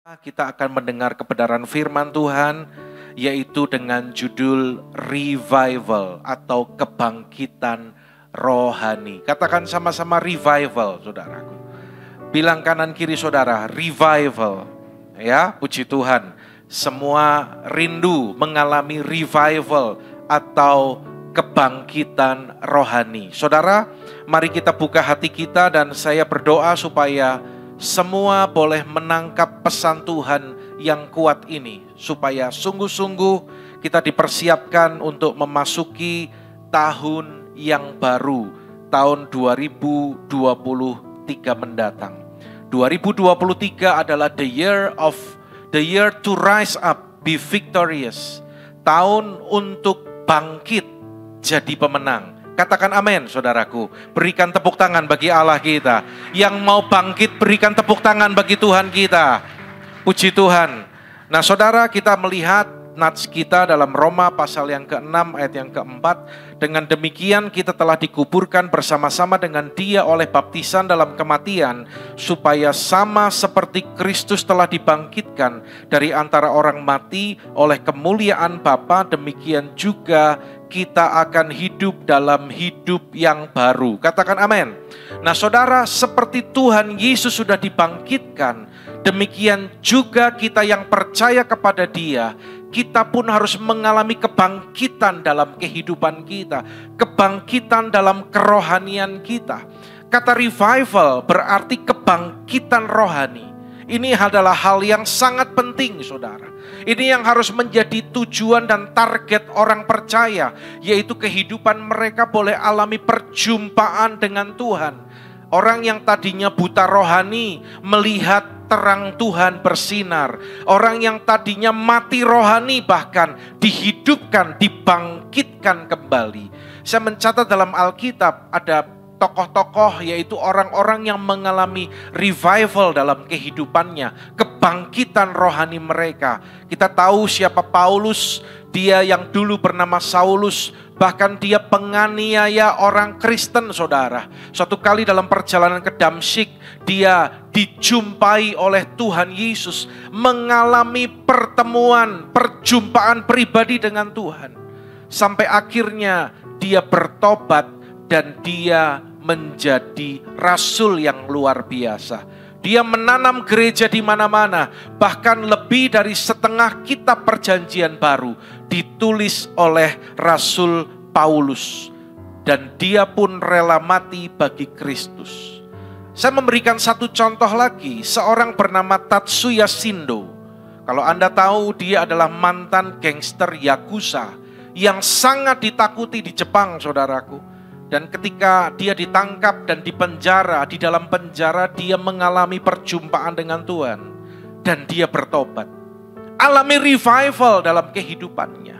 Kita akan mendengar kebenaran firman Tuhan, yaitu dengan judul Revival atau kebangkitan rohani. Katakan sama-sama revival, saudaraku. Bilang kanan kiri saudara, revival. Ya, puji Tuhan. Semua rindu mengalami revival atau kebangkitan rohani. Saudara, mari kita buka hati kita dan saya berdoa supaya semua boleh menangkap pesan Tuhan yang kuat ini, supaya sungguh-sungguh kita dipersiapkan untuk memasuki tahun yang baru, tahun 2023 mendatang. 2023 adalah the year to rise up, be victorious. Tahun untuk bangkit jadi pemenang. Katakan amin, saudaraku. Berikan tepuk tangan bagi Allah kita. Yang mau bangkit, berikan tepuk tangan bagi Tuhan kita. Puji Tuhan. Nah, saudara, kita melihat nats kita dalam Roma pasal yang ke-6 ayat yang ke-4. Dengan demikian kita telah dikuburkan bersama-sama dengan Dia oleh baptisan dalam kematian, supaya sama seperti Kristus telah dibangkitkan dari antara orang mati oleh kemuliaan Bapa, demikian juga kita akan hidup dalam hidup yang baru. Katakan amin. Nah, saudara, seperti Tuhan Yesus sudah dibangkitkan, demikian juga kita yang percaya kepada Dia, kita pun harus mengalami kebangkitan dalam kehidupan kita, kebangkitan dalam kerohanian kita. Kata revival berarti kebangkitan rohani. Ini adalah hal yang sangat penting, saudara. Ini yang harus menjadi tujuan dan target orang percaya, yaitu kehidupan mereka boleh alami perjumpaan dengan Tuhan. Orang yang tadinya buta rohani melihat terang Tuhan bersinar. Orang yang tadinya mati rohani bahkan dihidupkan, dibangkitkan kembali. Saya mencatat dalam Alkitab ada tokoh-tokoh, yaitu orang-orang yang mengalami revival dalam kehidupannya, kebangkitan rohani mereka. Kita tahu siapa Paulus, dia yang dulu bernama Saulus, bahkan dia penganiaya orang Kristen, saudara. Suatu kali dalam perjalanan ke Damsyik, dia dijumpai oleh Tuhan Yesus, mengalami perjumpaan pribadi dengan Tuhan. Sampai akhirnya dia bertobat dan dia menjadi rasul yang luar biasa. Dia menanam gereja di mana-mana, bahkan lebih dari setengah kitab perjanjian baru ditulis oleh Rasul Paulus. Dan dia pun rela mati bagi Kristus. Saya memberikan satu contoh lagi, seorang bernama Tatsuya Shindo. Kalau Anda tahu, dia adalah mantan gangster Yakuza yang sangat ditakuti di Jepang, saudaraku. Dan ketika dia ditangkap dan dipenjara, di dalam penjara dia mengalami perjumpaan dengan Tuhan. Dan dia bertobat. Alami revival dalam kehidupannya.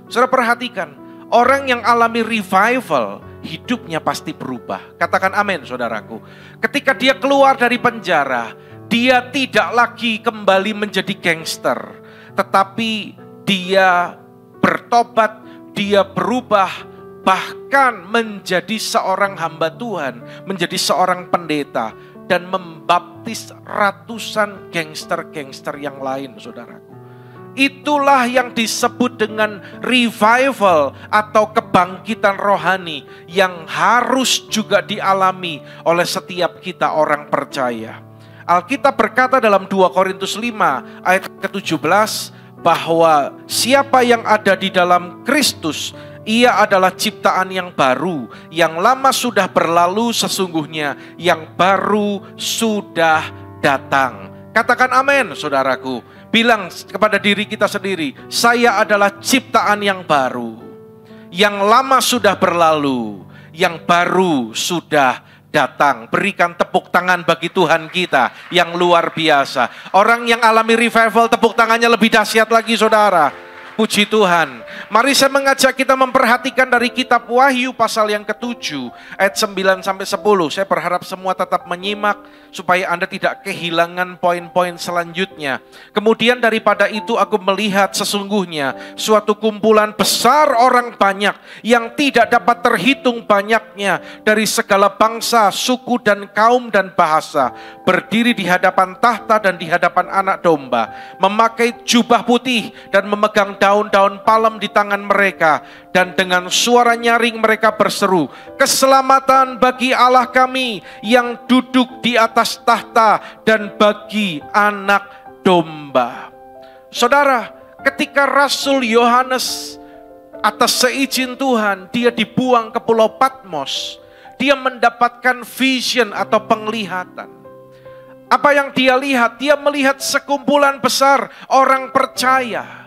Saudara perhatikan, orang yang alami revival, hidupnya pasti berubah. Katakan amin, saudaraku. Ketika dia keluar dari penjara, dia tidak lagi kembali menjadi gangster. Tetapi dia bertobat, dia berubah, bahkan menjadi seorang hamba Tuhan, menjadi seorang pendeta, dan membaptis ratusan gangster-gangster yang lain, saudaraku. Itulah yang disebut dengan revival atau kebangkitan rohani yang harus juga dialami oleh setiap kita orang percaya. Alkitab berkata dalam 2 Korintus 5 ayat ke-17 bahwa siapa yang ada di dalam Kristus, ia adalah ciptaan yang baru, yang lama sudah berlalu, sesungguhnya yang baru sudah datang. Katakan amin, saudaraku. Bilang kepada diri kita sendiri, saya adalah ciptaan yang baru. Yang lama sudah berlalu, yang baru sudah datang. Berikan tepuk tangan bagi Tuhan kita yang luar biasa. Orang yang alami revival, tepuk tangannya lebih dahsyat lagi, saudara. Puji Tuhan. Mari saya mengajak kita memperhatikan dari kitab Wahyu pasal yang ke-7 ayat 9-10. Saya berharap semua tetap menyimak supaya Anda tidak kehilangan poin-poin selanjutnya. Kemudian daripada itu aku melihat sesungguhnya suatu kumpulan besar orang banyak yang tidak dapat terhitung banyaknya dari segala bangsa, suku dan kaum dan bahasa, berdiri di hadapan tahta dan di hadapan Anak Domba, memakai jubah putih dan memegang daun-daun palem di tangan mereka, dan dengan suara nyaring mereka berseru, keselamatan bagi Allah kami yang duduk di atas tahta dan bagi Anak Domba. Saudara, ketika Rasul Yohanes atas seizin Tuhan, dia dibuang ke Pulau Patmos, dia mendapatkan vision atau penglihatan. Apa yang dia lihat? Dia melihat sekumpulan besar orang percaya.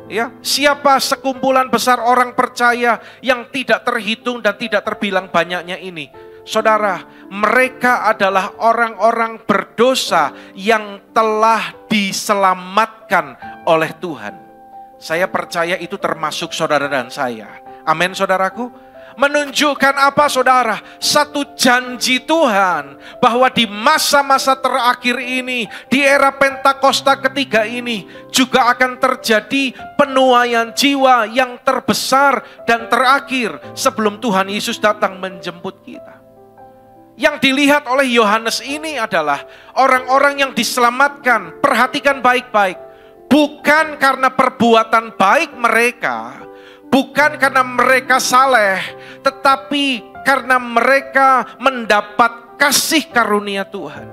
Ya, siapa sekumpulan besar orang percaya yang tidak terhitung dan tidak terbilang banyaknya ini? Saudara, mereka adalah orang-orang berdosa yang telah diselamatkan oleh Tuhan. Saya percaya itu termasuk saudara dan saya. Amin, saudaraku. Menunjukkan apa, saudara? Satu janji Tuhan bahwa di masa-masa terakhir ini, di era Pentakosta ketiga ini, juga akan terjadi penuaian jiwa yang terbesar dan terakhir sebelum Tuhan Yesus datang menjemput kita. Yang dilihat oleh Yohanes ini adalah orang-orang yang diselamatkan. Perhatikan baik-baik. Bukan karena perbuatan baik mereka, bukan karena mereka saleh, tetapi karena mereka mendapat kasih karunia Tuhan.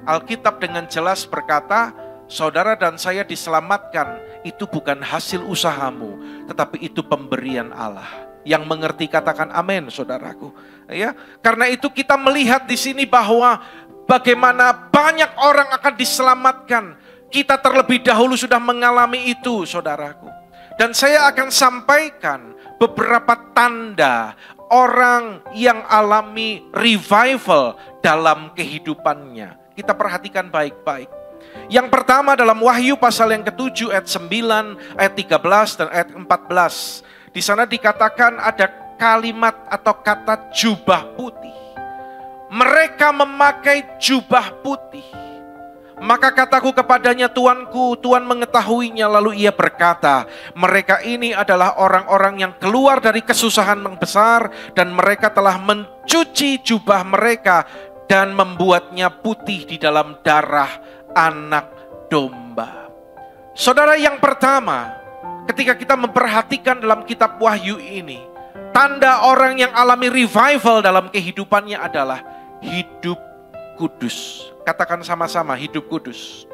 Alkitab dengan jelas berkata, saudara dan saya diselamatkan, itu bukan hasil usahamu, tetapi itu pemberian Allah. Yang mengerti katakan amin, saudaraku. Ya, karena itu kita melihat di sini bahwa bagaimana banyak orang akan diselamatkan. Kita terlebih dahulu sudah mengalami itu, saudaraku. Dan saya akan sampaikan beberapa tanda orang yang alami revival dalam kehidupannya. Kita perhatikan baik-baik. Yang pertama dalam Wahyu pasal yang ke-7 ayat 9, ayat 13 dan ayat 14. Di sana dikatakan ada kalimat atau kata jubah putih. Mereka memakai jubah putih. Maka kataku kepadanya, Tuanku, Tuhan mengetahuinya. Lalu ia berkata, mereka ini adalah orang-orang yang keluar dari kesusahan yang besar, dan mereka telah mencuci jubah mereka dan membuatnya putih di dalam darah Anak Domba. Saudara, yang pertama, ketika kita memperhatikan dalam kitab Wahyu ini, tanda orang yang alami revival dalam kehidupannya adalah hidup kudus. Katakan sama-sama, hidup kudus.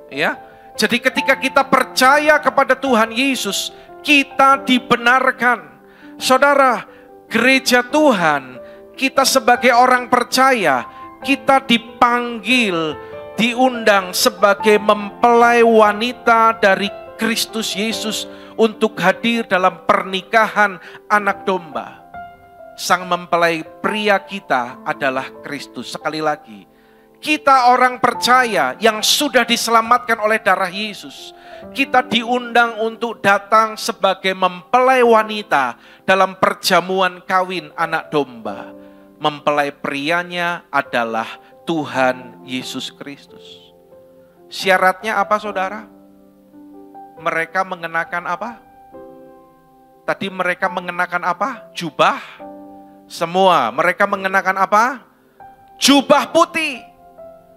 Ya. Jadi ketika kita percaya kepada Tuhan Yesus, kita dibenarkan. Saudara, gereja Tuhan, kita sebagai orang percaya, kita dipanggil, diundang sebagai mempelai wanita dari Kristus Yesus untuk hadir dalam pernikahan Anak Domba. Sang mempelai pria kita adalah Kristus. Sekali lagi, kita orang percaya yang sudah diselamatkan oleh darah Yesus, kita diundang untuk datang sebagai mempelai wanita dalam perjamuan kawin Anak Domba. Mempelai prianya adalah Tuhan Yesus Kristus. Syaratnya apa, saudara? Mereka mengenakan apa? Tadi mereka mengenakan apa? Jubah. Semua mereka mengenakan apa? Jubah putih.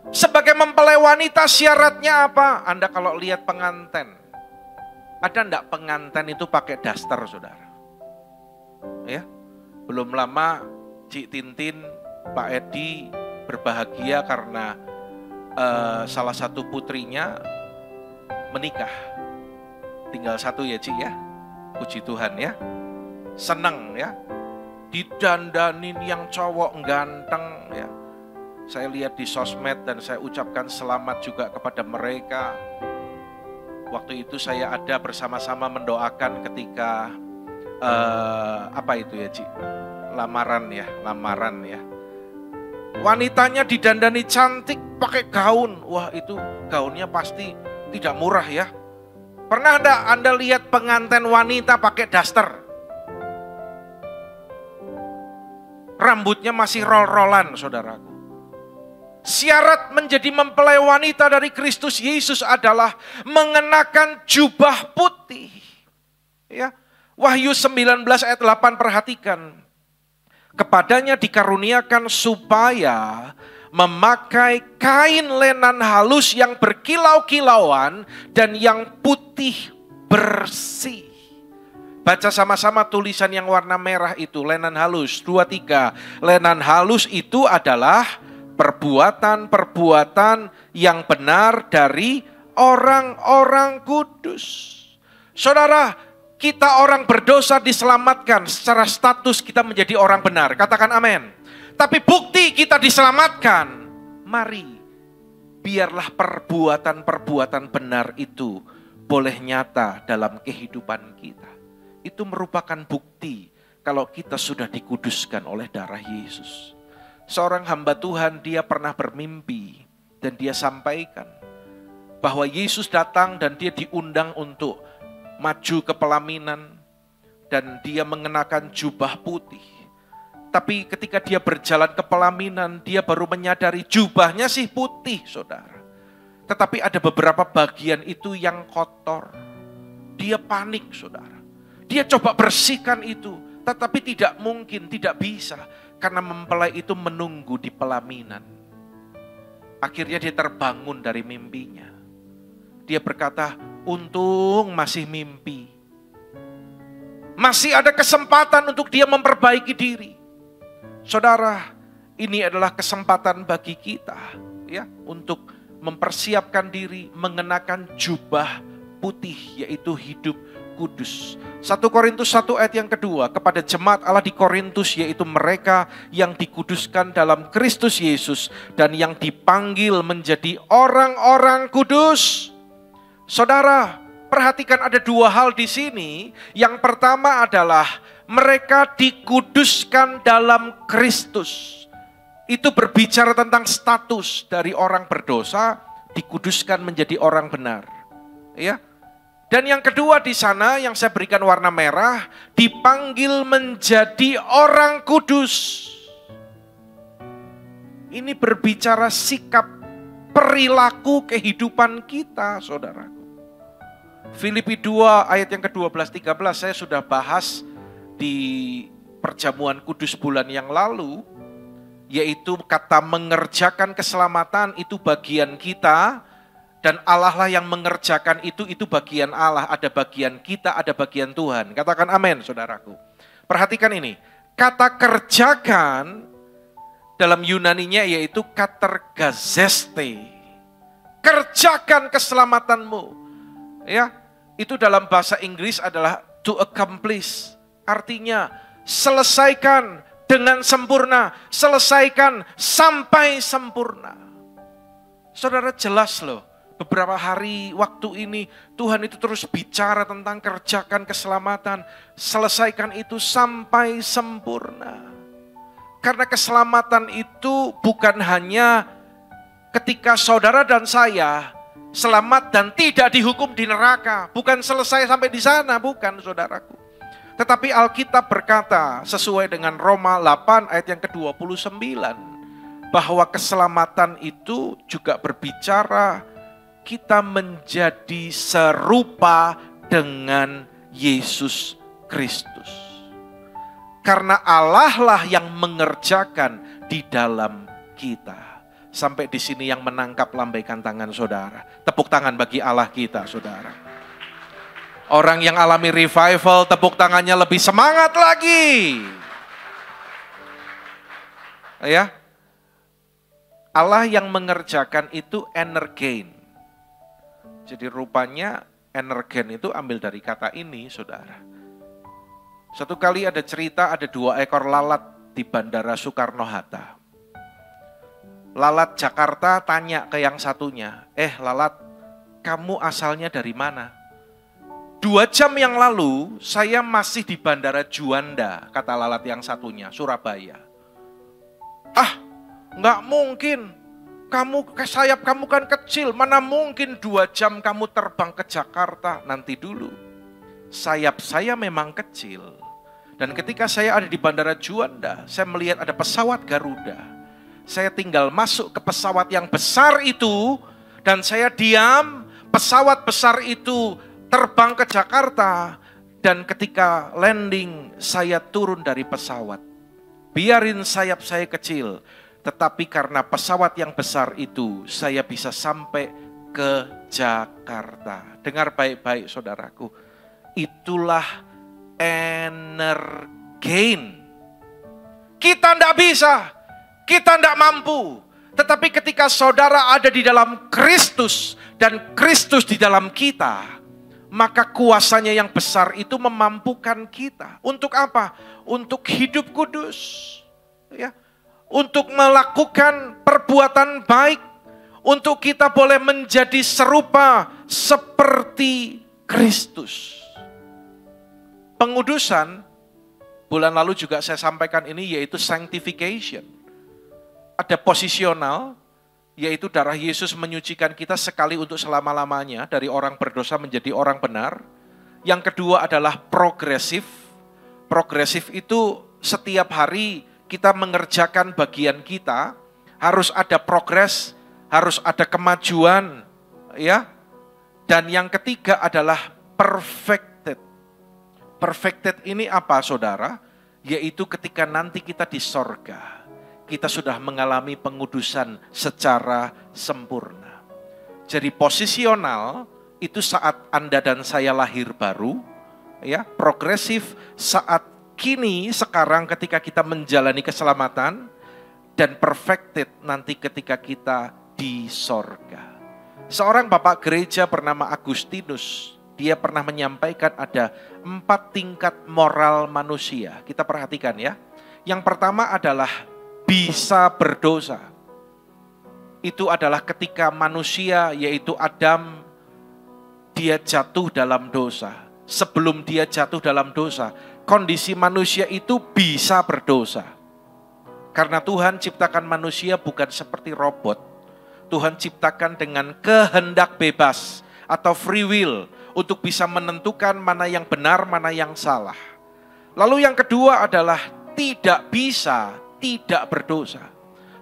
Sebagai mempelai wanita syaratnya apa? Anda kalau lihat pengantin, ada enggak pengantin itu pakai daster, saudara? Ya, belum lama Cik Tintin, Pak Edi berbahagia karena salah satu putrinya menikah. Tinggal satu ya, Cik ya. Puji Tuhan ya. Senang ya. Didandanin yang cowok ganteng ya. Saya lihat di sosmed dan saya ucapkan selamat juga kepada mereka. Waktu itu saya ada bersama-sama mendoakan ketika apa itu ya, Cik? Lamaran ya. Wanitanya didandani cantik pakai gaun. Wah, itu gaunnya pasti tidak murah ya. Pernah enggak Anda lihat pengantin wanita pakai daster? Rambutnya masih roll-rollan, saudaraku. Syarat menjadi mempelai wanita dari Kristus Yesus adalah mengenakan jubah putih. Ya. Wahyu 19 ayat 8, perhatikan. Kepadanya dikaruniakan supaya memakai kain lenan halus yang berkilau-kilauan dan yang putih bersih. Baca sama-sama tulisan yang warna merah itu, lenan halus. 2, 3. Lenan halus itu adalah perbuatan-perbuatan yang benar dari orang-orang kudus. Saudara, kita orang berdosa diselamatkan secara status kita menjadi orang benar. Katakan amin. Tapi bukti kita diselamatkan, mari biarlah perbuatan-perbuatan benar itu boleh nyata dalam kehidupan kita. Itu merupakan bukti kalau kita sudah dikuduskan oleh darah Yesus. Seorang hamba Tuhan, dia pernah bermimpi dan dia sampaikan bahwa Yesus datang dan dia diundang untuk maju ke pelaminan dan dia mengenakan jubah putih. Tapi ketika dia berjalan ke pelaminan, dia baru menyadari jubahnya sih putih, saudara. Tetapi ada beberapa bagian itu yang kotor. Dia panik, saudara. Dia coba bersihkan itu, tetapi tidak mungkin, tidak bisa. Karena mempelai itu menunggu di pelaminan. Akhirnya dia terbangun dari mimpinya. Dia berkata, untung masih mimpi. Masih ada kesempatan untuk dia memperbaiki diri. Saudara, ini adalah kesempatan bagi kita ya untuk mempersiapkan diri mengenakan jubah putih, yaitu hidup kudus. 1 Korintus 1 ayat yang kedua, kepada jemaat Allah di Korintus, yaitu mereka yang dikuduskan dalam Kristus Yesus dan yang dipanggil menjadi orang-orang kudus. Saudara, perhatikan ada dua hal di sini. Yang pertama adalah mereka dikuduskan dalam Kristus. Itu berbicara tentang status dari orang berdosa dikuduskan menjadi orang benar. Ya. Dan yang kedua di sana yang saya berikan warna merah, dipanggil menjadi orang kudus. Ini berbicara sikap perilaku kehidupan kita, saudaraku. Filipi 2 ayat yang ke-12-13 saya sudah bahas di perjamuan kudus bulan yang lalu, yaitu kata mengerjakan keselamatan itu bagian kita, dan Allah lah yang mengerjakan itu bagian Allah. Ada bagian kita, ada bagian Tuhan. Katakan amin, saudaraku. Perhatikan ini, kata kerjakan dalam Yunaninya yaitu katergazeste. Kerjakan keselamatanmu. Ya, itu dalam bahasa Inggris adalah to accomplish. Artinya selesaikan dengan sempurna, selesaikan sampai sempurna. Saudara, jelas loh, beberapa hari waktu ini Tuhan itu terus bicara tentang kerjakan keselamatan, selesaikan itu sampai sempurna. Karena keselamatan itu bukan hanya ketika saudara dan saya selamat dan tidak dihukum di neraka, bukan selesai sampai di sana, bukan, saudaraku. Tetapi Alkitab berkata sesuai dengan Roma 8 ayat yang ke-29 bahwa keselamatan itu juga berbicara kita menjadi serupa dengan Yesus Kristus. Karena Allah lah yang mengerjakan di dalam kita. Sampai di sini yang menangkap, lambaikan tangan saudara. Tepuk tangan bagi Allah kita, saudara. Orang yang alami revival, tepuk tangannya lebih semangat lagi. Ya. Allah yang mengerjakan itu energein. Jadi rupanya energen itu ambil dari kata ini, saudara. Satu kali ada cerita, ada 2 ekor lalat di Bandara Soekarno-Hatta. Lalat Jakarta tanya ke yang satunya, lalat, kamu asalnya dari mana? 2 jam yang lalu saya masih di Bandara Juanda, kata lalat yang satunya, Surabaya. Nggak mungkin, sayap kamu kan kecil, mana mungkin 2 jam kamu terbang ke Jakarta. Nanti dulu, sayap saya memang kecil. Dan ketika saya ada di Bandara Juanda, saya melihat ada pesawat Garuda. Saya tinggal masuk ke pesawat yang besar itu, dan saya diam, pesawat besar itu terbang ke Jakarta, dan ketika landing saya turun dari pesawat. Biarin sayap saya kecil, tetapi karena pesawat yang besar itu, saya bisa sampai ke Jakarta. Dengar baik-baik saudaraku, itulah energein. Kita tidak bisa, kita tidak mampu. Tetapi ketika saudara ada di dalam Kristus dan Kristus di dalam kita, maka kuasanya yang besar itu memampukan kita. Untuk apa? Untuk hidup kudus. Ya. Untuk melakukan perbuatan baik. Untuk kita boleh menjadi serupa seperti Kristus. Pengudusan, bulan lalu juga saya sampaikan ini, yaitu sanctification. Ada posisional, yaitu darah Yesus menyucikan kita sekali untuk selama-lamanya, dari orang berdosa menjadi orang benar. Yang kedua adalah progresif. Progresif itu setiap hari kita mengerjakan bagian kita, harus ada progres, harus ada kemajuan, ya. Dan yang ketiga adalah perfected. Perfected ini apa, saudara? Yaitu ketika nanti kita di sorga, kita sudah mengalami pengudusan secara sempurna. Jadi posisional itu saat Anda dan saya lahir baru, ya. Progresif saat kini, sekarang ketika kita menjalani keselamatan, dan perfected nanti ketika kita di sorga. Seorang bapak gereja bernama Agustinus, dia pernah menyampaikan ada 4 tingkat moral manusia. Kita perhatikan ya. Yang pertama adalah bisa berdosa. Itu adalah ketika manusia, yaitu Adam, dia jatuh dalam dosa. Sebelum dia jatuh dalam dosa, kondisi manusia itu bisa berdosa. Karena Tuhan ciptakan manusia bukan seperti robot. Tuhan ciptakan dengan kehendak bebas atau free will untuk bisa menentukan mana yang benar, mana yang salah. Lalu yang kedua adalah tidak bisa tidak berdosa.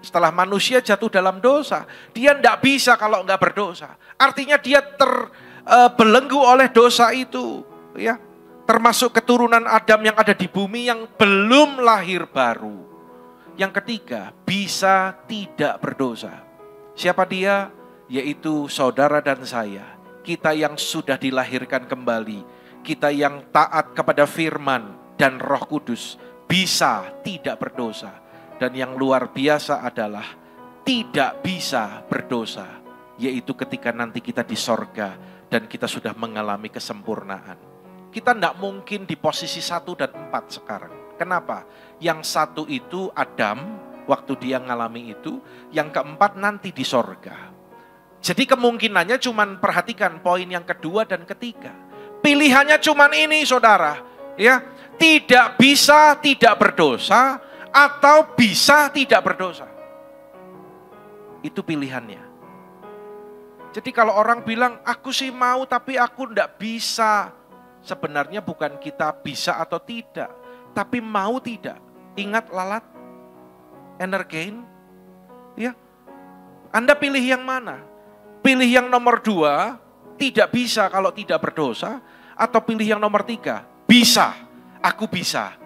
Setelah manusia jatuh dalam dosa, dia tidak bisa kalau nggak berdosa. Artinya dia terbelenggu oleh dosa itu, ya. Termasuk keturunan Adam yang ada di bumi yang belum lahir baru. Yang ketiga, bisa tidak berdosa. Siapa dia? Yaitu saudara dan saya. Kita yang sudah dilahirkan kembali. Kita yang taat kepada firman dan Roh Kudus. Bisa tidak berdosa. Dan yang luar biasa adalah tidak bisa berdosa. Yaitu ketika nanti kita di sorga dan kita sudah mengalami kesempurnaan. Kita tidak mungkin di posisi 1 dan 4 sekarang. Kenapa? Yang satu itu Adam, waktu dia ngalami itu. Yang keempat nanti di sorga. Jadi kemungkinannya cuman perhatikan poin yang kedua dan ketiga. Pilihannya cuman ini saudara. Ya, tidak bisa tidak berdosa atau bisa tidak berdosa. Itu pilihannya. Jadi kalau orang bilang aku sih mau tapi aku tidak bisa. Sebenarnya bukan kita bisa atau tidak, tapi mau tidak. Ingat lalat, energein, ya. Anda pilih yang mana? Pilih yang nomor 2, tidak bisa kalau tidak berdosa, atau pilih yang nomor 3, bisa, aku bisa,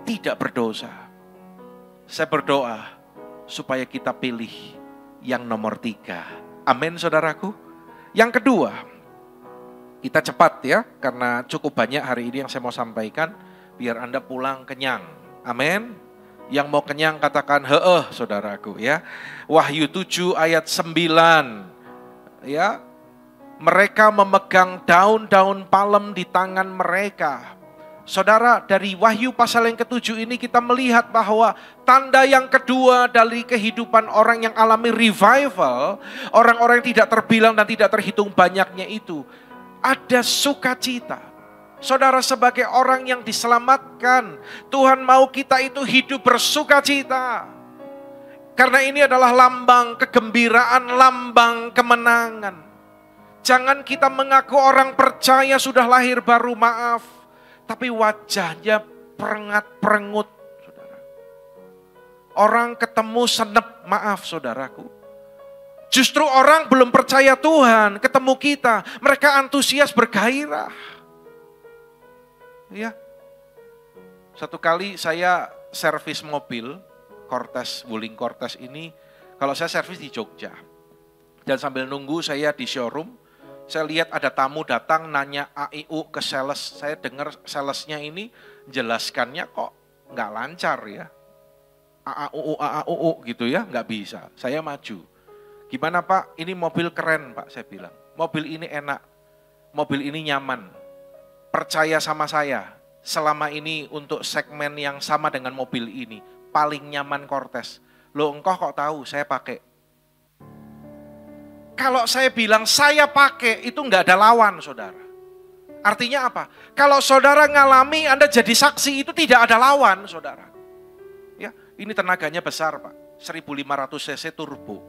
tidak berdosa. Saya berdoa supaya kita pilih yang nomor 3. Amin saudaraku. Yang kedua, kita cepat ya, karena cukup banyak hari ini yang saya mau sampaikan, biar Anda pulang kenyang. Amin. Yang mau kenyang katakan heeh saudaraku ya. Wahyu 7 ayat 9 ya. Mereka memegang daun-daun palem di tangan mereka. Saudara, dari Wahyu pasal yang ke-7 ini kita melihat bahwa tanda yang kedua dari kehidupan orang yang alami revival, orang-orang yang tidak terbilang dan tidak terhitung banyaknya itu, ada sukacita. Saudara, sebagai orang yang diselamatkan, Tuhan mau kita itu hidup bersukacita. Karena ini adalah lambang kegembiraan, lambang kemenangan. Jangan kita mengaku orang percaya sudah lahir baru, maaf. Tapi wajahnya perengat-perengut, saudara. Orang ketemu senep, maaf saudaraku. Justru orang belum percaya Tuhan, ketemu kita, mereka antusias bergairah. Ya. Satu kali saya servis mobil, Cortez, Wuling Cortez ini, kalau saya servis di Jogja. Dan sambil nunggu saya di showroom, saya lihat ada tamu datang nanya AIU ke sales. Saya dengar salesnya ini jelaskannya kok nggak lancar ya. AAUU gitu ya, nggak bisa. Saya maju. Gimana Pak, ini mobil keren Pak, saya bilang. Mobil ini enak, mobil ini nyaman. Percaya sama saya, selama ini untuk segmen yang sama dengan mobil ini, paling nyaman Cortez. Loh engkau kok tahu, saya pakai. Kalau saya bilang saya pakai, itu nggak ada lawan saudara. Artinya apa? Kalau saudara ngalami, Anda jadi saksi, itu tidak ada lawan saudara. Ya, ini tenaganya besar Pak, 1500 cc turbo.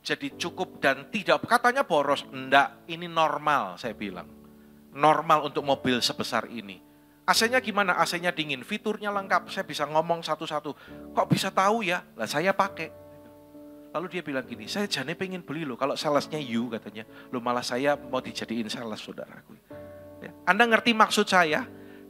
Jadi cukup dan tidak, katanya boros. Enggak, ini normal saya bilang. Normal untuk mobil sebesar ini. AC-nya gimana? AC-nya dingin, fiturnya lengkap. Saya bisa ngomong satu-satu. Kok bisa tahu ya? Lah saya pakai. Lalu dia bilang gini, saya jane pengen beli loh. Kalau salesnya you katanya. Loh malah saya mau dijadiin sales saudaraku. Ya. Anda ngerti maksud saya?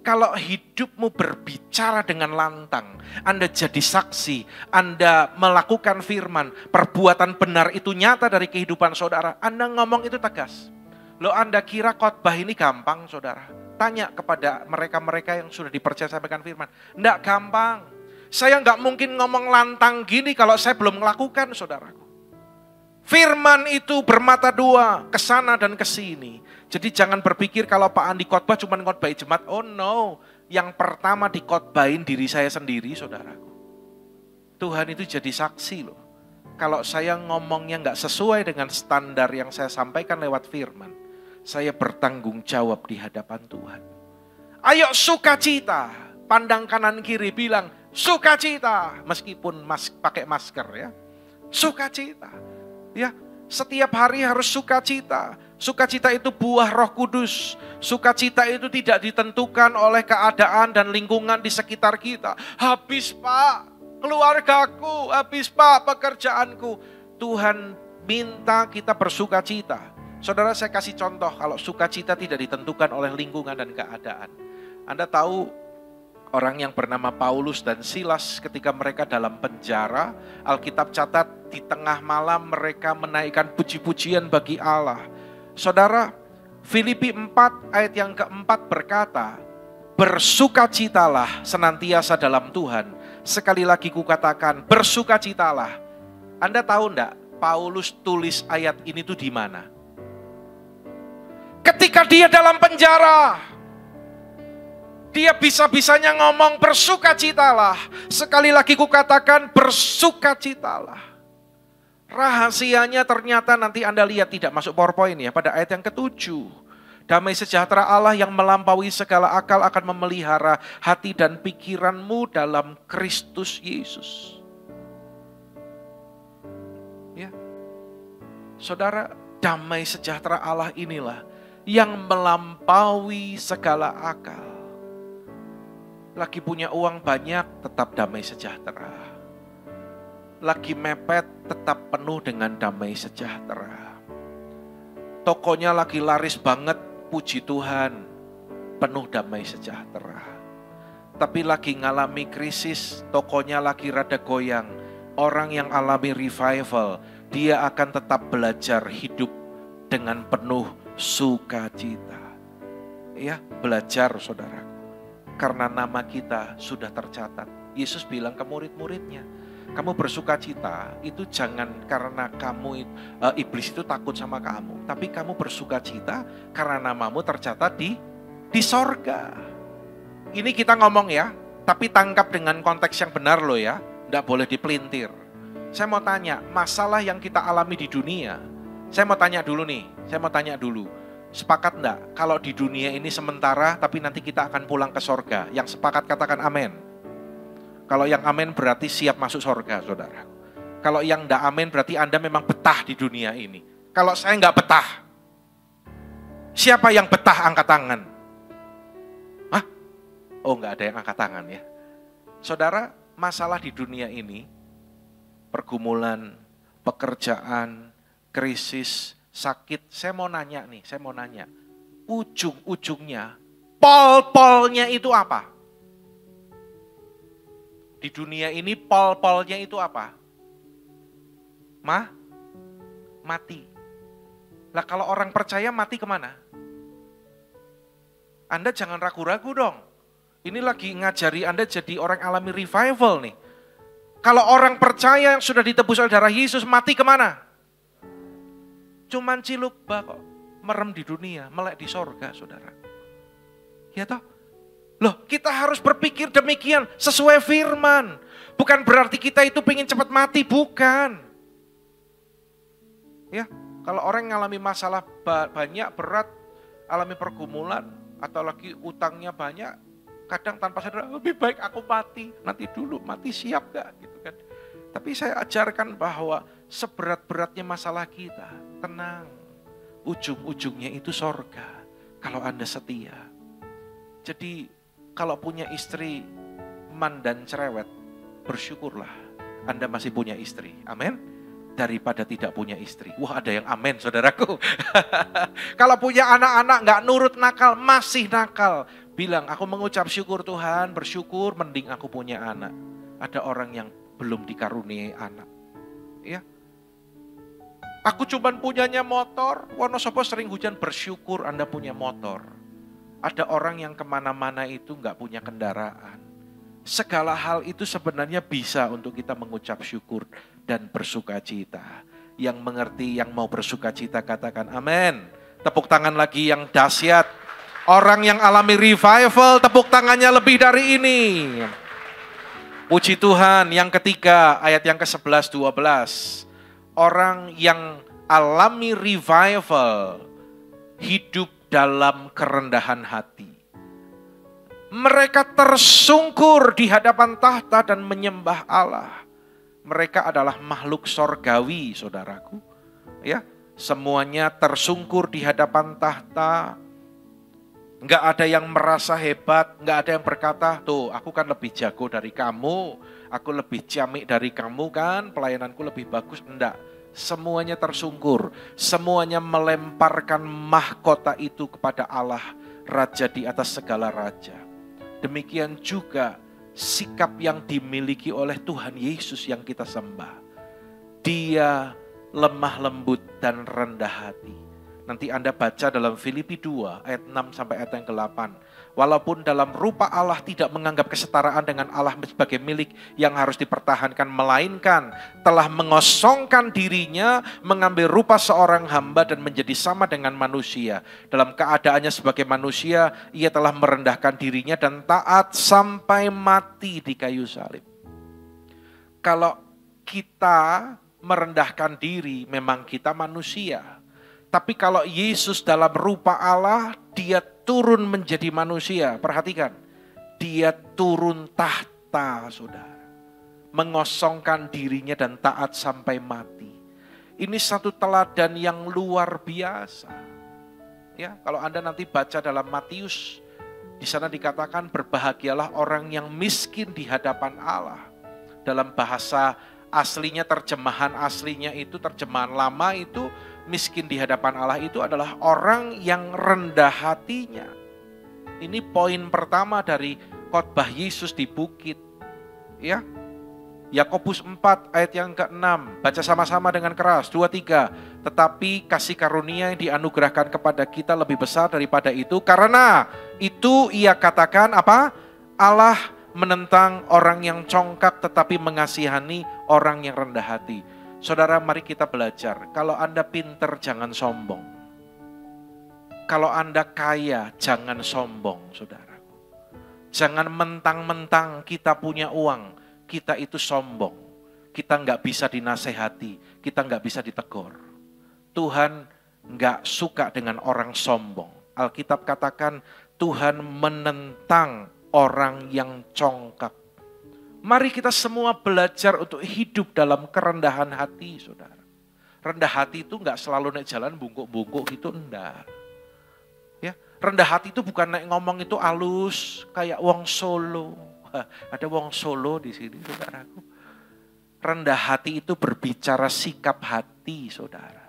Kalau hidupmu berbicara dengan lantang, Anda jadi saksi, Anda melakukan firman, perbuatan benar itu nyata dari kehidupan saudara, Anda ngomong itu tegas. Loh Anda kira khotbah ini gampang saudara? Tanya kepada mereka-mereka yang sudah dipercaya sampaikan firman. Enggak gampang. Saya enggak mungkin ngomong lantang gini kalau saya belum melakukan saudaraku. Firman itu bermata dua, ke sana dan ke sini. Jadi jangan berpikir kalau Pak Andi khotbah cuma khotbahin jemaat. Oh no, yang pertama dikhotbahin diri saya sendiri saudaraku. Tuhan itu jadi saksi loh. Kalau saya ngomongnya enggak sesuai dengan standar yang saya sampaikan lewat firman, saya bertanggung jawab di hadapan Tuhan. Ayo sukacita, pandang kanan kiri bilang sukacita, meskipun pakai masker ya. Sukacita. Ya, setiap hari harus sukacita. Sukacita itu buah Roh Kudus. Sukacita itu tidak ditentukan oleh keadaan dan lingkungan di sekitar kita. Habis Pak, keluargaku, habis Pak, pekerjaanku. Tuhan minta kita bersukacita. Saudara, saya kasih contoh, kalau sukacita tidak ditentukan oleh lingkungan dan keadaan. Anda tahu orang yang bernama Paulus dan Silas ketika mereka dalam penjara, Alkitab catat di tengah malam mereka menaikkan puji-pujian bagi Allah. Saudara, Filipi 4 ayat yang keempat berkata, bersukacitalah senantiasa dalam Tuhan. Sekali lagi kukatakan, bersukacitalah. Anda tahu enggak, Paulus tulis ayat ini tuh di mana? Ketika dia dalam penjara, dia bisa-bisanya ngomong bersukacitalah. Sekali lagi kukatakan bersukacitalah. Rahasianya ternyata nanti Anda lihat tidak masuk PowerPoint ya. Pada ayat yang ke-7. Damai sejahtera Allah yang melampaui segala akal akan memelihara hati dan pikiranmu dalam Kristus Yesus. Ya. Saudara, damai sejahtera Allah inilah yang melampaui segala akal. Lagi punya uang banyak, tetap damai sejahtera. Lagi mepet, tetap penuh dengan damai sejahtera. Tokonya lagi laris banget, puji Tuhan, penuh damai sejahtera. Tapi lagi ngalami krisis, tokonya lagi rada goyang. Orang yang alami revival, dia akan tetap belajar hidup dengan penuh sukacita. Ya, belajar saudara. Karena nama kita sudah tercatat. Yesus bilang ke murid-muridnya, kamu bersukacita itu jangan karena iblis itu takut sama kamu, tapi kamu bersukacita karena namamu tercatat di sorga. Ini kita ngomong ya, tapi tangkap dengan konteks yang benar loh ya, tidak boleh dipelintir. Saya mau tanya, masalah yang kita alami di dunia, saya mau tanya dulu. Sepakat enggak kalau di dunia ini sementara tapi nanti kita akan pulang ke sorga? Yang sepakat katakan amin. Kalau yang amin berarti siap masuk sorga saudara. Kalau yang enggak amin berarti Anda memang betah di dunia ini. Kalau saya enggak betah, siapa yang betah angkat tangan? Hah? Oh enggak ada yang angkat tangan ya. Saudara, masalah di dunia ini, pergumulan, pekerjaan, krisis, sakit, saya mau nanya, ujung-ujungnya, pol-polnya itu apa? Di dunia ini pol-polnya itu apa? Mati. Lah kalau orang percaya mati kemana? Anda jangan ragu-ragu dong. Ini lagi ngajari Anda jadi orang alami revival nih. Kalau orang percaya yang sudah ditebus oleh darah Yesus mati kemana? Cuman cilukba kok. Merem di dunia, melek di sorga, saudara. Ya toh? Loh, kita harus berpikir demikian sesuai firman. Bukan berarti kita itu pengen cepat mati, bukan. Ya, kalau orang ngalami masalah banyak, berat, alami pergumulan, atau lagi utangnya banyak, kadang tanpa sadar, lebih baik aku mati, nanti dulu, mati siap gak? Gitu kan. Tapi saya ajarkan bahwa seberat-beratnya masalah kita, tenang, ujung-ujungnya itu sorga, kalau Anda setia. Jadi kalau punya istri mandan cerewet, bersyukurlah Anda masih punya istri, amin. Daripada tidak punya istri. Wah, ada yang amin, saudaraku. Kalau punya anak-anak gak nurut, nakal, masih nakal, bilang, aku mengucap syukur Tuhan, bersyukur mending aku punya anak. Ada orang yang belum dikaruniai anak. Ya. Aku cuman punyanya motor, Wonosobo sering hujan, bersyukur Anda punya motor. Ada orang yang kemana-mana itu gak punya kendaraan. Segala hal itu sebenarnya bisa untuk kita mengucap syukur dan bersuka cita. Yang mengerti, yang mau bersuka cita katakan amin. Tepuk tangan lagi yang dahsyat. Orang yang alami revival, tepuk tangannya lebih dari ini. Puji Tuhan. Yang ketiga, ayat yang ke-11, 12. Orang yang alami revival, hidup dalam kerendahan hati. Mereka tersungkur di hadapan tahta dan menyembah Allah. Mereka adalah makhluk sorgawi, saudaraku. Ya, semuanya tersungkur di hadapan tahta. Enggak ada yang merasa hebat, enggak ada yang berkata, tuh aku kan lebih jago dari kamu, aku lebih ciamik dari kamu kan, pelayananku lebih bagus. Enggak, semuanya tersungkur, semuanya melemparkan mahkota itu kepada Allah, Raja di atas segala raja. Demikian juga sikap yang dimiliki oleh Tuhan Yesus yang kita sembah. Dia lemah lembut dan rendah hati. Nanti Anda baca dalam Filipi 2 ayat 6 sampai ayat yang ke-8. Walaupun dalam rupa Allah tidak menganggap kesetaraan dengan Allah sebagai milik yang harus dipertahankan, melainkan telah mengosongkan dirinya, mengambil rupa seorang hamba dan menjadi sama dengan manusia. Dalam keadaannya sebagai manusia, ia telah merendahkan dirinya dan taat sampai mati di kayu salib. Kalau kita merendahkan diri, memang kita manusia. Tapi kalau Yesus dalam rupa Allah, dia turun menjadi manusia. Perhatikan, dia turun tahta, saudara. Mengosongkan dirinya dan taat sampai mati. Ini satu teladan yang luar biasa. Ya, kalau Anda nanti baca dalam Matius, di sana dikatakan berbahagialah orang yang miskin di hadapan Allah. Dalam bahasa aslinya, terjemahan aslinya itu, terjemahan lama itu, miskin di hadapan Allah itu adalah orang yang rendah hatinya. Ini poin pertama dari khotbah Yesus di bukit. Ya. Yakobus 4 ayat yang ke-6. Baca sama-sama dengan keras. 2, 3. Tetapi kasih karunia yang dianugerahkan kepada kita lebih besar daripada itu. Karena itu ia katakan apa? Allah menentang orang yang congkak tetapi mengasihani orang yang rendah hati. Saudara, mari kita belajar. Kalau Anda pinter, jangan sombong. Kalau Anda kaya, jangan sombong, saudara. Jangan mentang-mentang kita punya uang, kita itu sombong. Kita nggak bisa dinasehati, kita nggak bisa ditegur. Tuhan nggak suka dengan orang sombong. Alkitab katakan Tuhan menentang orang yang congkak. Mari kita semua belajar untuk hidup dalam kerendahan hati, saudara. Rendah hati itu enggak selalu naik jalan bungkuk-bungkuk gitu, enggak. Ya, rendah hati itu bukan naik ngomong itu halus, kayak wong Solo. Wah, ada wong Solo di sini, saudaraku. Rendah hati itu berbicara sikap hati, saudara.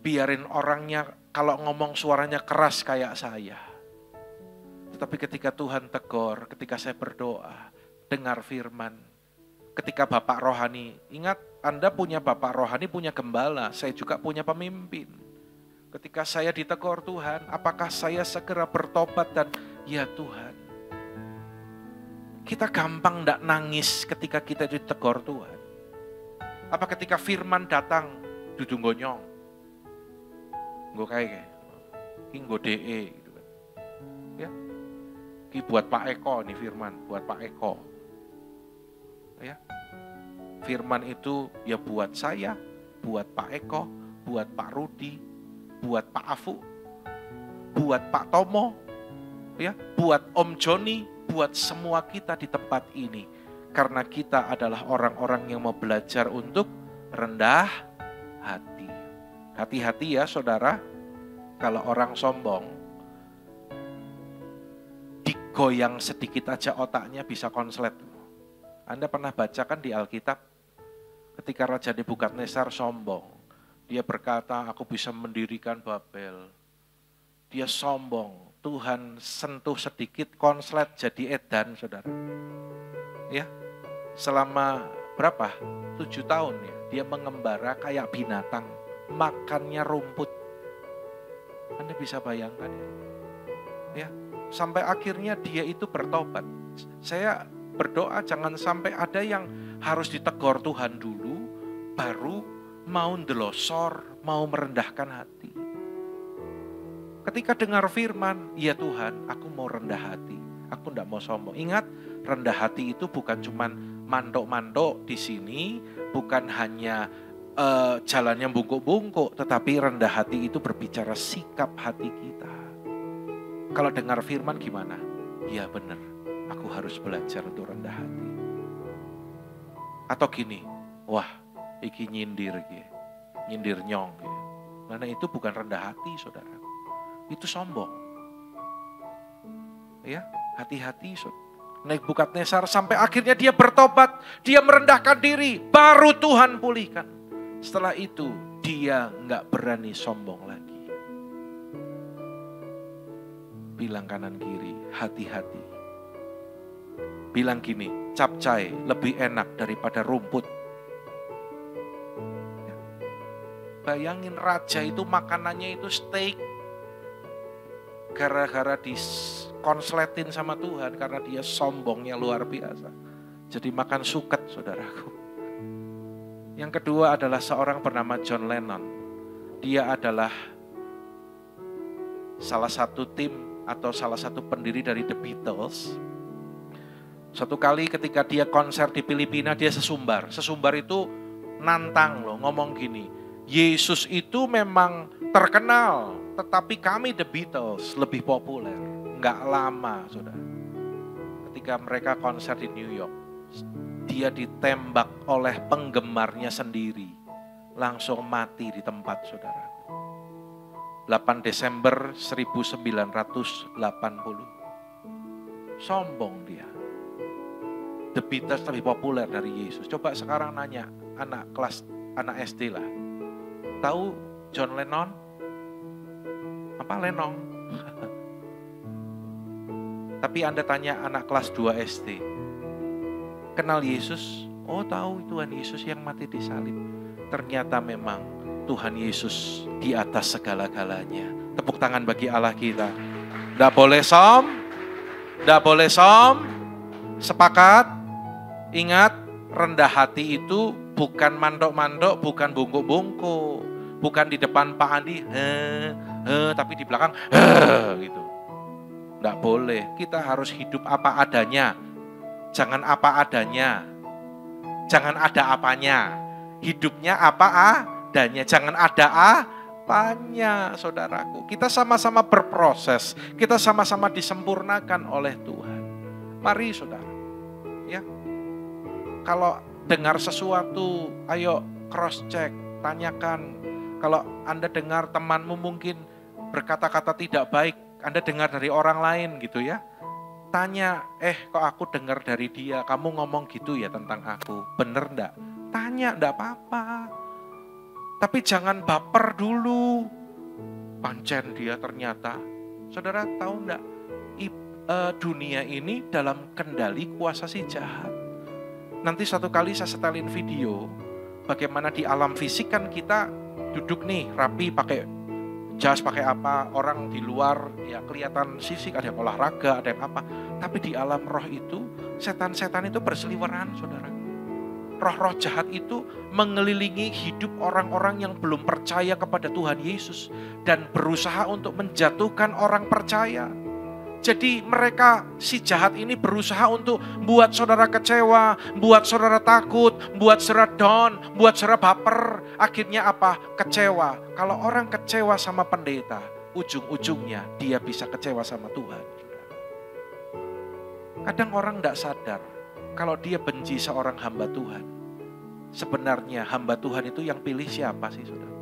Biarin orangnya kalau ngomong suaranya keras kayak saya. Tetapi ketika Tuhan tegur, ketika saya berdoa, dengar firman. Ketika Bapak Rohani, ingat Anda punya Bapak Rohani, punya gembala, saya juga punya pemimpin. Ketika saya ditegur Tuhan, apakah saya segera bertobat dan ya Tuhan. Kita gampang ndak nangis ketika kita ditegur Tuhan. Apa ketika firman datang, duduk gonyong. Nggo kayak ki nggo DE gitu kan. Ya. Ki buat Pak Eko nih firman, buat Pak Eko. Ya. Firman itu ya buat saya, buat Pak Eko, buat Pak Rudi, buat Pak Afu, buat Pak Tomo, ya, buat Om Joni, buat semua kita di tempat ini. Karena kita adalah orang-orang yang mau belajar untuk rendah hati. Hati-hati ya saudara, kalau orang sombong, digoyang sedikit aja otaknya bisa konslet. Anda pernah bacakan di Alkitab, ketika Raja Nebukadnezar sombong. Dia berkata, aku bisa mendirikan Babel. Dia sombong. Tuhan sentuh sedikit, konslet jadi edan, saudara. Ya, selama berapa? 7 tahun ya. Dia mengembara kayak binatang. Makannya rumput. Anda bisa bayangkan ya. Sampai akhirnya dia itu bertobat. Saya berdoa jangan sampai ada yang harus ditegur Tuhan dulu, baru mau ndelosor, mau merendahkan hati. Ketika dengar firman, ya Tuhan, aku mau rendah hati. Aku tidak mau sombong. Ingat, rendah hati itu bukan cuman mandok-mandok di sini, bukan hanya jalannya bungkuk-bungkuk, tetapi rendah hati itu berbicara sikap hati kita. Kalau dengar firman gimana? Ya benar, aku harus belajar untuk rendah hati. Atau gini, wah, iki nyindir nyong. Karena itu bukan rendah hati, saudara. Itu sombong. Ya, hati-hati, saudara. Nebukadnezar sampai akhirnya dia bertobat, dia merendahkan diri, baru Tuhan pulihkan. Setelah itu dia nggak berani sombong lagi. Bilang kanan kiri, hati-hati. Bilang gini, capcay lebih enak daripada rumput. Bayangin raja itu makanannya itu steak. Gara-gara dikonsletin sama Tuhan karena dia sombongnya luar biasa. Jadi makan suket, saudaraku. Yang kedua adalah seorang bernama John Lennon. Dia adalah salah satu tim atau salah satu pendiri dari The Beatles. Suatu kali ketika dia konser di Filipina, dia sesumbar. Sesumbar itu nantang loh, ngomong gini, Yesus itu memang terkenal, tetapi kami The Beatles lebih populer. Nggak lama, saudara. Ketika mereka konser di New York, dia ditembak oleh penggemarnya sendiri. Langsung mati di tempat, saudara. 8 Desember 1980. Sombong dia. The Beatles lebih populer dari Yesus. Coba sekarang nanya anak SD lah. Tahu John Lennon? Apa Lennon? Tapi Anda tanya anak kelas 2 SD. Kenal Yesus? Oh tahu Tuhan Yesus yang mati di salib. Ternyata memang Tuhan Yesus di atas segala-galanya. Tepuk tangan bagi Allah kita. Nggak boleh som. Sepakat? Ingat, rendah hati itu bukan mandok-mandok, bukan bungkuk-bungkuk. Bukan di depan Pak Andi, tapi di belakang, gitu. Nggak boleh, kita harus hidup apa adanya. Jangan apa adanya. Jangan ada apanya. Hidupnya apa adanya, jangan ada apanya, saudaraku. Kita sama-sama berproses, kita sama-sama disempurnakan oleh Tuhan. Mari saudara, ya. Kalau dengar sesuatu, ayo cross check, tanyakan. Kalau Anda dengar temanmu mungkin berkata-kata tidak baik, Anda dengar dari orang lain gitu ya. Tanya, kok aku dengar dari dia, kamu ngomong gitu ya tentang aku, bener enggak? Tanya, enggak apa-apa. Tapi jangan baper dulu. Pancen dia ternyata. Saudara tahu enggak? Dunia ini dalam kendali kuasa si jahat. Nanti suatu kali saya setelin video, bagaimana di alam fisik kan kita duduk nih rapi pakai jas, pakai apa, orang di luar ya kelihatan fisik, ada yang olahraga, ada yang apa. Tapi di alam roh itu, setan-setan itu berseliweran, saudara. Roh-roh jahat itu mengelilingi hidup orang-orang yang belum percaya kepada Tuhan Yesus dan berusaha untuk menjatuhkan orang percaya. Jadi mereka, si jahat ini berusaha untuk buat saudara kecewa, buat saudara takut, buat saudara down, buat saudara baper. Akhirnya apa? Kecewa. Kalau orang kecewa sama pendeta, ujung-ujungnya dia bisa kecewa sama Tuhan. Kadang orang tidak sadar, kalau dia benci seorang hamba Tuhan, sebenarnya hamba Tuhan itu yang pilih siapa sih, saudara?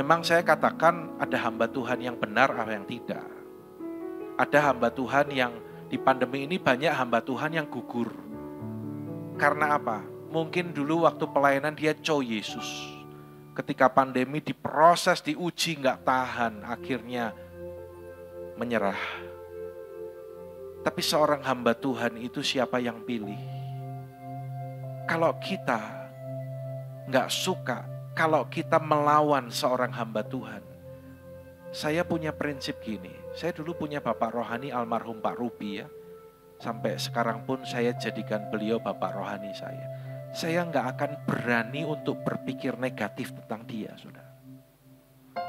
Memang saya katakan ada hamba Tuhan yang benar, ada yang tidak. Ada hamba Tuhan yang di pandemi ini banyak hamba Tuhan yang gugur. Karena apa? Mungkin dulu waktu pelayanan dia Yesus. Ketika pandemi diproses, diuji, nggak tahan, akhirnya menyerah. Tapi seorang hamba Tuhan itu siapa yang pilih? Kalau kita nggak suka, kalau kita melawan seorang hamba Tuhan, saya punya prinsip gini. Saya dulu punya bapak rohani almarhum Pak Ruby ya. Sampai sekarang pun saya jadikan beliau bapak rohani saya. Saya nggak akan berani untuk berpikir negatif tentang dia, saudara.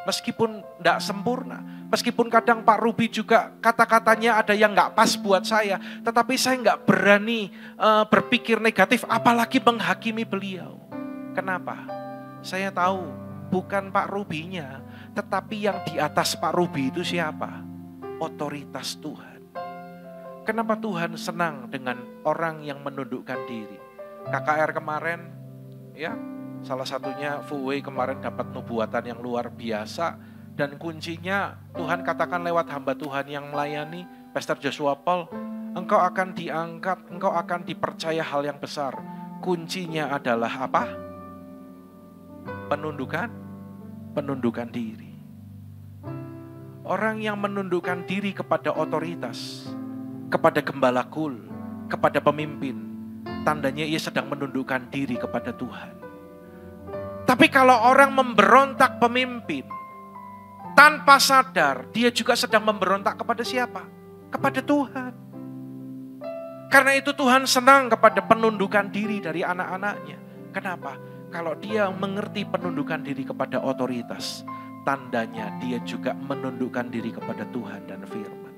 Meskipun nggak sempurna, meskipun kadang Pak Ruby juga kata-katanya ada yang nggak pas buat saya, tetapi saya nggak berani berpikir negatif, apalagi menghakimi beliau. Kenapa? Saya tahu bukan Pak Ruby-nya, tetapi yang di atas Pak Ruby itu siapa? Otoritas Tuhan. Kenapa Tuhan senang dengan orang yang menundukkan diri? KKR kemarin, ya, salah satunya Fuwei kemarin dapat nubuatan yang luar biasa. Dan kuncinya Tuhan katakan lewat hamba Tuhan yang melayani, Pastor Joshua Paul, engkau akan diangkat, engkau akan dipercaya hal yang besar. Kuncinya adalah apa? Penundukan diri. Orang yang menundukkan diri kepada otoritas, kepada gembala kul, kepada pemimpin, tandanya ia sedang menundukkan diri kepada Tuhan. Tapi kalau orang memberontak pemimpin, tanpa sadar, dia juga sedang memberontak kepada siapa? Kepada Tuhan. Karena itu Tuhan senang kepada penundukan diri dari anak-anaknya. Kenapa? Kalau dia mengerti penundukan diri kepada otoritas, tandanya dia juga menundukkan diri kepada Tuhan dan firman.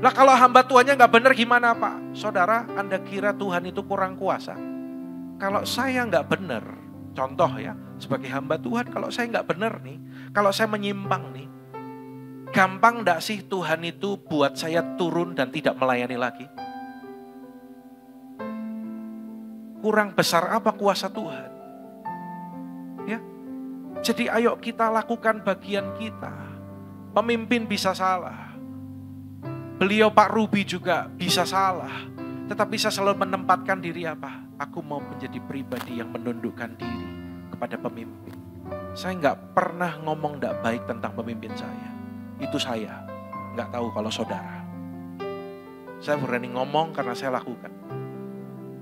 Lah kalau hamba Tuhannya gak benar gimana Pak? Saudara, Anda kira Tuhan itu kurang kuasa? Kalau saya gak benar, contoh ya, sebagai hamba Tuhan, kalau saya gak benar nih, kalau saya menyimpang nih, gampang gak sih Tuhan itu buat saya turun dan tidak melayani lagi? Kurang besar apa kuasa Tuhan? Ya. Jadi ayo kita lakukan bagian kita. Pemimpin bisa salah. Beliau Pak Ruby juga bisa salah. Tetapi saya selalu menempatkan diri apa? Aku mau menjadi pribadi yang menundukkan diri kepada pemimpin. Saya nggak pernah ngomong nggak baik tentang pemimpin saya. Itu saya. Nggak tahu kalau saudara. Saya berani ngomong karena saya lakukan.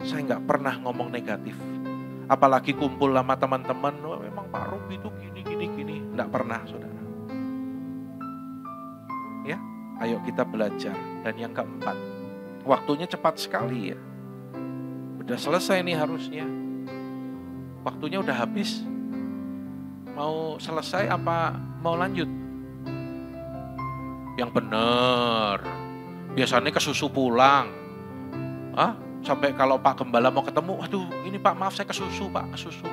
Saya nggak pernah ngomong negatif. Apalagi kumpul sama teman-teman, oh, memang Pak Ruby itu gini. Nggak pernah, saudara. Ya, ayo kita belajar. Dan yang keempat, waktunya cepat sekali ya. Udah selesai nih harusnya. Waktunya udah habis. Mau selesai apa mau lanjut? Yang benar. Biasanya kesusu pulang. Hah? Sampai kalau Pak Gembala mau ketemu, aduh ini Pak maaf saya kesusu Pak, kesusu.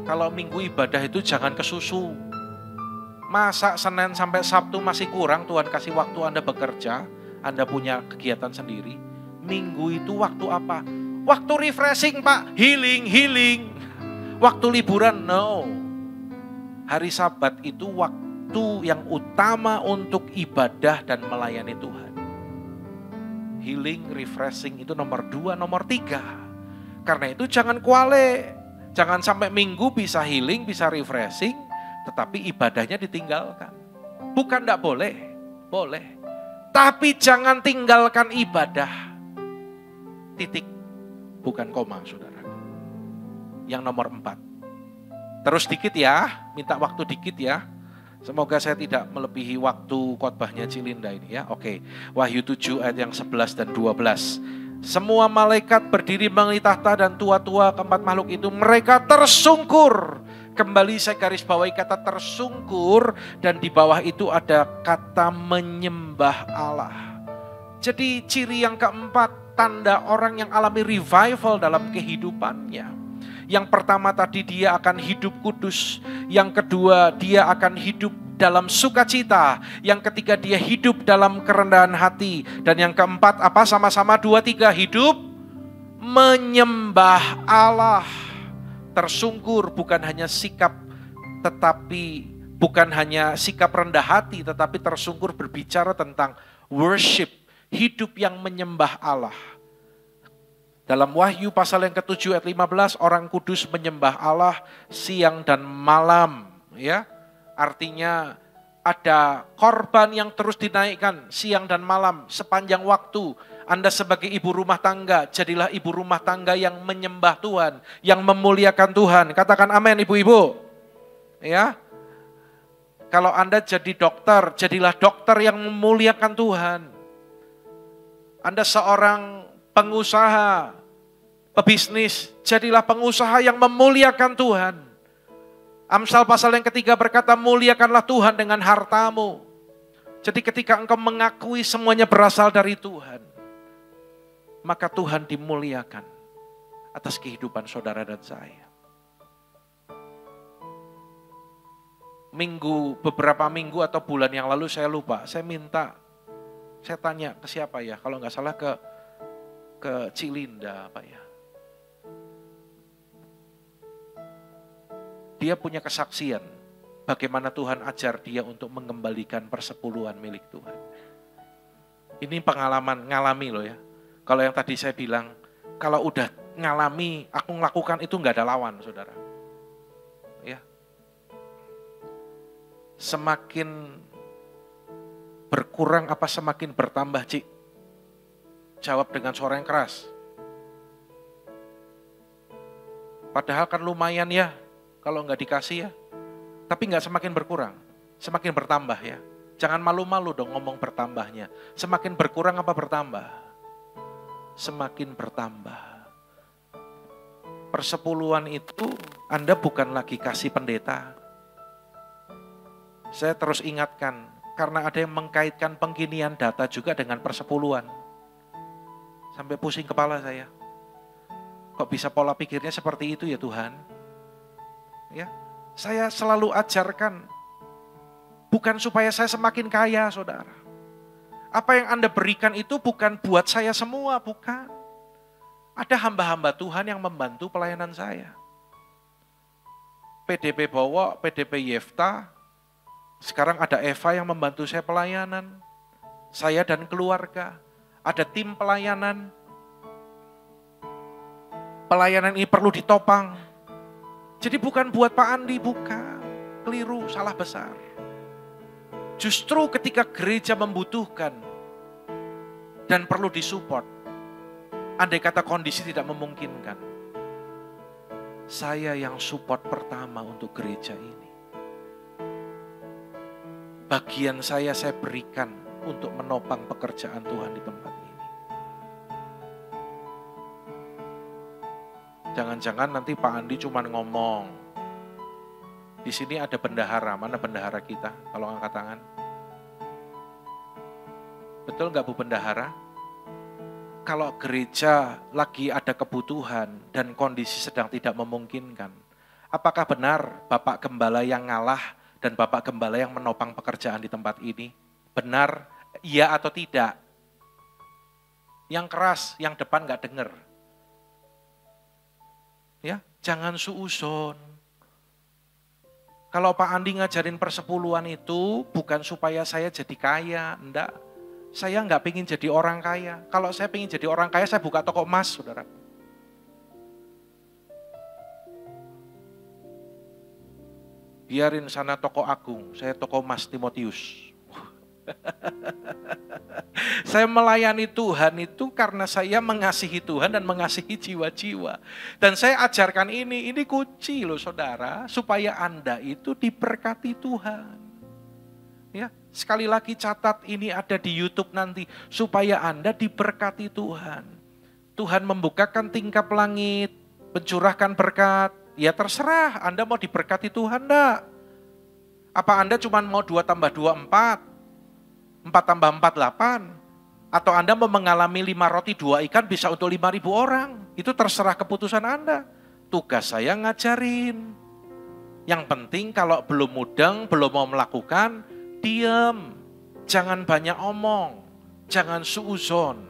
Kalau minggu ibadah itu jangan kesusu. Masa Senin sampai Sabtu masih kurang, Tuhan kasih waktu Anda bekerja, Anda punya kegiatan sendiri. Minggu itu waktu apa? Waktu refreshing Pak, healing. Waktu liburan, no. Hari Sabat itu waktu yang utama untuk ibadah dan melayani Tuhan. Healing, refreshing itu nomor 2, nomor 3. Karena itu jangan kuale. Jangan sampai minggu bisa healing, bisa refreshing, tetapi ibadahnya ditinggalkan. Bukan tidak boleh, boleh. Tapi jangan tinggalkan ibadah. Titik, bukan koma, saudara. Yang nomor 4. Terus dikit ya, minta waktu dikit ya. Semoga saya tidak melebihi waktu khotbahnya Cilinda ini ya. Oke. Wahyu 7 ayat yang 11 dan 12. Semua malaikat berdiri menghuni tahta dan tua-tua keempat makhluk itu mereka tersungkur. Kembali saya garis bawahi kata tersungkur dan di bawah itu ada kata menyembah Allah. Jadi ciri yang keempat, tanda orang yang alami revival dalam kehidupannya. Yang pertama tadi dia akan hidup kudus. Yang kedua dia akan hidup dalam sukacita. Yang ketiga dia hidup dalam kerendahan hati. Dan yang keempat apa? Sama-sama 2, 3 hidup menyembah Allah. Tersungkur bukan hanya sikap tetapi bukan hanya sikap rendah hati, tetapi tersungkur berbicara tentang worship, hidup yang menyembah Allah. Dalam Wahyu pasal yang ke-7 ayat 15, orang kudus menyembah Allah siang dan malam. Ya, artinya ada korban yang terus dinaikkan siang dan malam sepanjang waktu. Anda sebagai ibu rumah tangga, jadilah ibu rumah tangga yang menyembah Tuhan, yang memuliakan Tuhan. Katakan amin ibu-ibu. Ya, kalau Anda jadi dokter, jadilah dokter yang memuliakan Tuhan. Anda seorang pengusaha, pebisnis, jadilah pengusaha yang memuliakan Tuhan. Amsal pasal yang ketiga berkata, muliakanlah Tuhan dengan hartamu. Jadi ketika engkau mengakui semuanya berasal dari Tuhan, maka Tuhan dimuliakan atas kehidupan saudara dan saya. Beberapa minggu atau bulan yang lalu saya lupa, saya tanya ke siapa ya, kalau nggak salah ke Cilinda apa ya. Dia punya kesaksian bagaimana Tuhan ajar dia untuk mengembalikan persepuluhan milik Tuhan. Ini pengalaman, ngalami loh ya. Kalau yang tadi saya bilang, kalau udah ngalami, aku melakukan itu nggak ada lawan, saudara. Ya. Semakin berkurang apa semakin bertambah, Cik? Jawab dengan suara yang keras. Padahal kan lumayan ya, kalau nggak dikasih ya. Tapi nggak semakin berkurang, semakin bertambah ya. Jangan malu-malu dong ngomong bertambahnya. Semakin berkurang apa bertambah? Semakin bertambah. Persepuluhan itu Anda bukan lagi kasih pendeta. Saya terus ingatkan, karena ada yang mengkaitkan pengkinian data juga dengan persepuluhan. Sampai pusing kepala saya. Kok bisa pola pikirnya seperti itu ya Tuhan? Ya, saya selalu ajarkan, bukan supaya saya semakin kaya, saudara. Apa yang Anda berikan itu bukan buat saya semua, bukan. Ada hamba-hamba Tuhan yang membantu pelayanan saya. PDP Bowo, PDP Yefta, sekarang ada Eva yang membantu saya pelayanan. Saya dan keluarga, ada tim pelayanan. Pelayanan ini perlu ditopang. Jadi bukan buat Pak Andi, bukan. Keliru, salah besar. Justru ketika gereja membutuhkan dan perlu disupport, andai kata kondisi tidak memungkinkan, saya yang support pertama untuk gereja ini. Bagian saya berikan untuk menopang pekerjaan Tuhan di tempat ini. Jangan-jangan nanti Pak Andi cuma ngomong. Di sini ada bendahara, mana bendahara kita? Kalau angkat tangan. Betul nggak Bu Bendahara? Kalau gereja lagi ada kebutuhan dan kondisi sedang tidak memungkinkan, apakah benar Bapak Gembala yang ngalah dan Bapak Gembala yang menopang pekerjaan di tempat ini? Benar, iya atau tidak? Yang keras, yang depan nggak dengar. Ya, jangan suuzon. Kalau Pak Andi ngajarin persepuluhan itu bukan supaya saya jadi kaya, enggak. Saya nggak pengen jadi orang kaya. Kalau saya pengen jadi orang kaya, saya buka toko emas, saudara. Biarin sana toko agung, saya toko emas Timotius. Saya melayani Tuhan itu karena saya mengasihi Tuhan dan mengasihi jiwa-jiwa. Dan saya ajarkan ini kunci loh saudara, supaya Anda itu diberkati Tuhan. Ya, sekali lagi catat, ini ada di YouTube nanti, supaya Anda diberkati Tuhan. Tuhan membukakan tingkap langit, mencurahkan berkat, ya terserah Anda mau diberkati Tuhan enggak. Apa Anda cuma mau 2 tambah 2, 4? 4 tambah 4, 8? Atau Anda mau mengalami 5 roti 2 ikan bisa untuk 5.000 orang? Itu terserah keputusan Anda. Tugas saya ngajarin. Yang penting kalau belum mudeng, belum mau melakukan, diam. Jangan banyak omong. Jangan suuzon.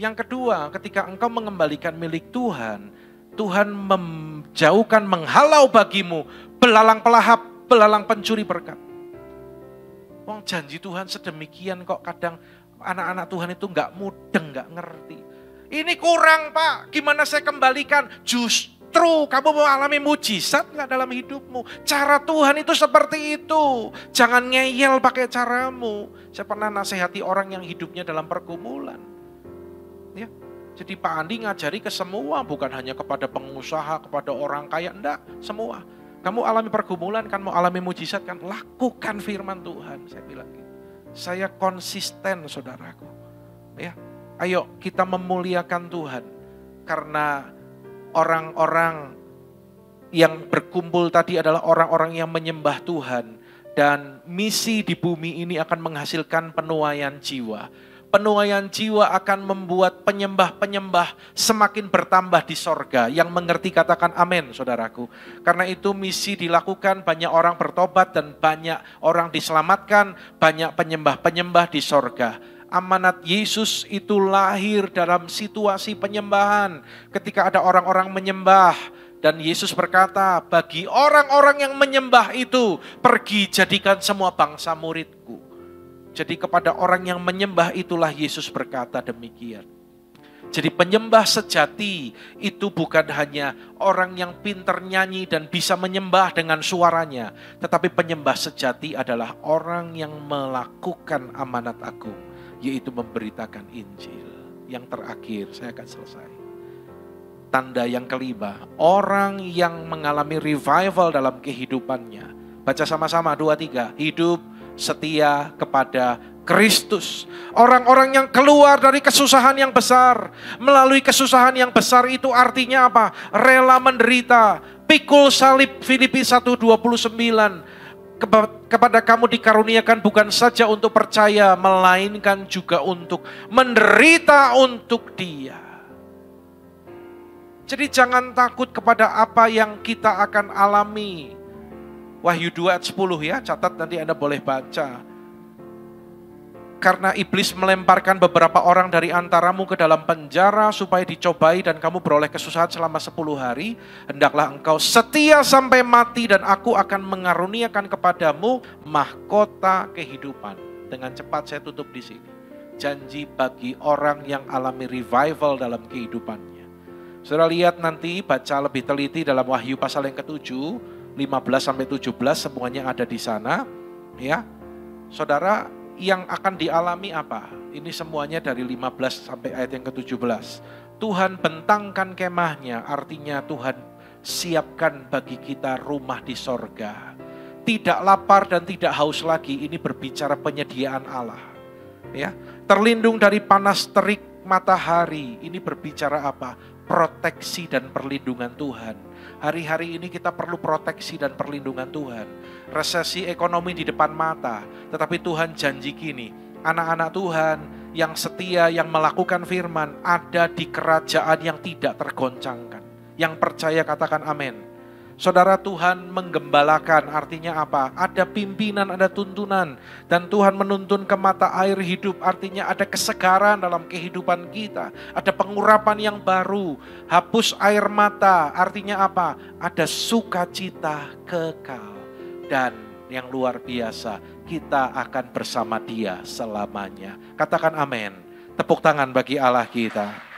Yang kedua, ketika engkau mengembalikan milik Tuhan, Tuhan menjauhkan, menghalau bagimu belalang pelahap, belalang pencuri berkat. Wong janji Tuhan sedemikian kok kadang anak-anak Tuhan itu nggak mudeng, nggak ngerti. Ini kurang Pak, gimana saya kembalikan? Justru kamu mau alami mujizat nggak dalam hidupmu? Cara Tuhan itu seperti itu. Jangan ngeyel pakai caramu. Saya pernah nasihati orang yang hidupnya dalam pergumulan. Ya, jadi Pak Andi ngajari ke semua, bukan hanya kepada pengusaha, kepada orang kaya, enggak, semua. Kamu alami pergumulan kan, mau alami mujizat kan, lakukan firman Tuhan, saya bilang gitu. Saya konsisten saudaraku. Ya, ayo kita memuliakan Tuhan. Karena orang-orang yang berkumpul tadi adalah orang-orang yang menyembah Tuhan. Dan misi di bumi ini akan menghasilkan penuaian jiwa. Penuaian jiwa akan membuat penyembah-penyembah semakin bertambah di sorga. Yang mengerti katakan amin saudaraku. Karena itu misi dilakukan, banyak orang bertobat dan banyak orang diselamatkan. Banyak penyembah-penyembah di sorga. Amanat Yesus itu lahir dalam situasi penyembahan. Ketika ada orang-orang menyembah. Dan Yesus berkata, bagi orang-orang yang menyembah itu, pergi jadikan semua bangsa muridku. Jadi kepada orang yang menyembah itulah Yesus berkata demikian. Jadi penyembah sejati itu bukan hanya orang yang pintar nyanyi dan bisa menyembah dengan suaranya. Tetapi penyembah sejati adalah orang yang melakukan amanat agung. Yaitu memberitakan Injil. Yang terakhir, saya akan selesai. Tanda yang kelima, orang yang mengalami revival dalam kehidupannya. Baca sama-sama, 2, 3. Hidup setia kepada Kristus. Orang-orang yang keluar dari kesusahan yang besar. Melalui kesusahan yang besar itu artinya apa? Rela menderita. Pikul salib, Filipi 1:29. Kepada kamu dikaruniakan bukan saja untuk percaya, melainkan juga untuk menderita untuk Dia. Jadi jangan takut kepada apa yang kita akan alami. Wahyu 2 ayat 10 ya, catat nanti Anda boleh baca. Karena iblis melemparkan beberapa orang dari antaramu ke dalam penjara supaya dicobai dan kamu beroleh kesusahan selama 10 hari. Hendaklah engkau setia sampai mati dan aku akan mengaruniakan kepadamu mahkota kehidupan. Dengan cepat saya tutup di sini. Janji bagi orang yang alami revival dalam kehidupannya. Saudara lihat nanti, baca lebih teliti dalam Wahyu pasal yang ke-7. 15-17 semuanya ada di sana, ya. Saudara, yang akan dialami apa? Ini semuanya dari 15 sampai ayat yang ke-17. Tuhan bentangkan kemahnya, artinya Tuhan siapkan bagi kita rumah di sorga. Tidak lapar dan tidak haus lagi, ini berbicara penyediaan Allah. Ya, terlindung dari panas terik matahari, ini berbicara apa? Proteksi dan perlindungan Tuhan. Hari-hari ini kita perlu proteksi dan perlindungan Tuhan. Resesi ekonomi di depan mata, tetapi Tuhan janji gini, anak-anak Tuhan yang setia, yang melakukan firman, ada di kerajaan yang tidak tergoncangkan. Yang percaya katakan amin. Saudara, Tuhan menggembalakan, artinya apa? Ada pimpinan, ada tuntunan. Dan Tuhan menuntun ke mata air hidup, artinya ada kesegaran dalam kehidupan kita. Ada pengurapan yang baru. Hapus air mata, artinya apa? Ada sukacita kekal. Dan yang luar biasa. Kita akan bersama Dia selamanya. Katakan amin. Tepuk tangan bagi Allah kita.